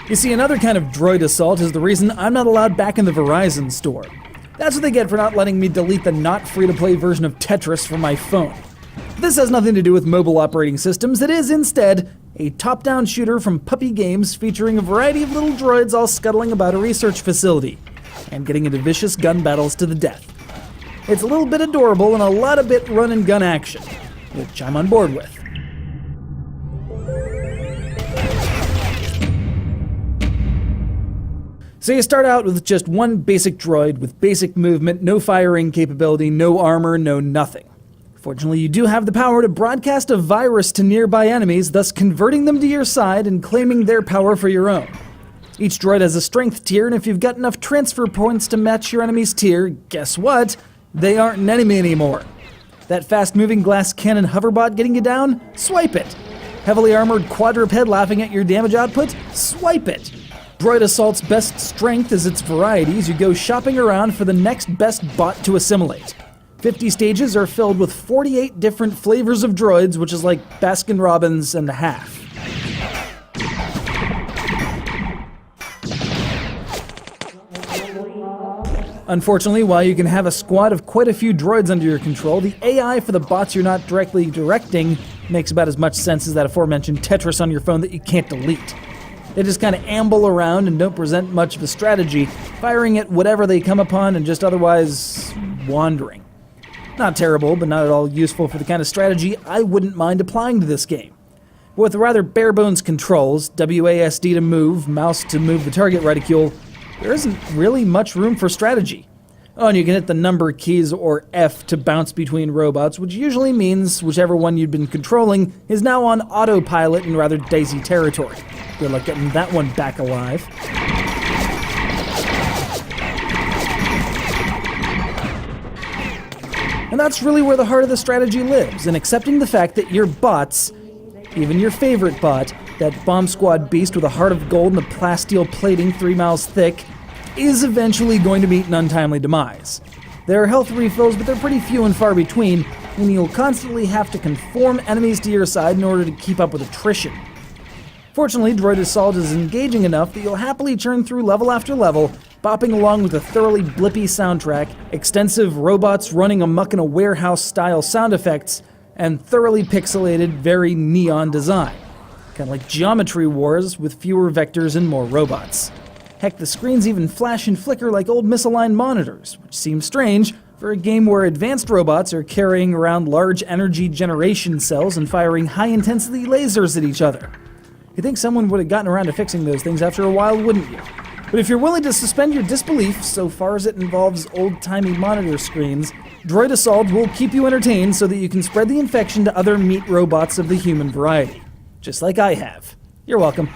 You see, another kind of Droid Assault is the reason I'm not allowed back in the Verizon store. That's what they get for not letting me delete the not free-to-play version of Tetris from my phone. This has nothing to do with mobile operating systems. It is, instead, a top-down shooter from Puppy Games featuring a variety of little droids all scuttling about a research facility and getting into vicious gun battles to the death. It's a little bit adorable and a lot of bit run-and-gun action, which I'm on board with. So you start out with just one basic droid with basic movement, no firing capability, no armor, no nothing. Fortunately, you do have the power to broadcast a virus to nearby enemies, thus converting them to your side and claiming their power for your own. Each droid has a strength tier, and if you've got enough transfer points to match your enemy's tier, guess what? They aren't an enemy anymore. That fast-moving glass cannon hoverbot getting you down? Swipe it. Heavily armored quadruped laughing at your damage output? Swipe it. Droid Assault's best strength is its varieties. You go shopping around for the next best bot to assimilate. 50 stages are filled with 48 different flavors of droids, which is like Baskin-Robbins and a half. Unfortunately, while you can have a squad of quite a few droids under your control, the AI for the bots you're not directly directing makes about as much sense as that aforementioned Tetris on your phone that you can't delete. They just kind of amble around and don't present much of a strategy, firing at whatever they come upon and just otherwise wandering. Not terrible, but not at all useful for the kind of strategy I wouldn't mind applying to this game. But with rather bare-bones controls, WASD to move, mouse to move the target reticule, there isn't really much room for strategy. Oh, and you can hit the number keys or F to bounce between robots, which usually means whichever one you'd been controlling is now on autopilot in rather dicey territory. Good luck getting that one back alive. And that's really where the heart of the strategy lives, in accepting the fact that your bots, even your favorite bot, that bomb squad beast with a heart of gold and a plasteel plating 3 miles thick, is eventually going to meet an untimely demise. There are health refills, but they're pretty few and far between, and you'll constantly have to conform enemies to your side in order to keep up with attrition. Fortunately, Droid Assault is engaging enough that you'll happily churn through level after level, bopping along with a thoroughly blippy soundtrack, extensive robots running amok in a warehouse-style sound effects, and thoroughly pixelated, very neon design. Kind of like Geometry Wars with fewer vectors and more robots. Heck, the screens even flash and flicker like old misaligned monitors, which seems strange for a game where advanced robots are carrying around large energy generation cells and firing high-intensity lasers at each other. You'd think someone would have gotten around to fixing those things after a while, wouldn't you? But if you're willing to suspend your disbelief, so far as it involves old-timey monitor screens, Droid Assault will keep you entertained so that you can spread the infection to other meat robots of the human variety. Just like I have. You're welcome.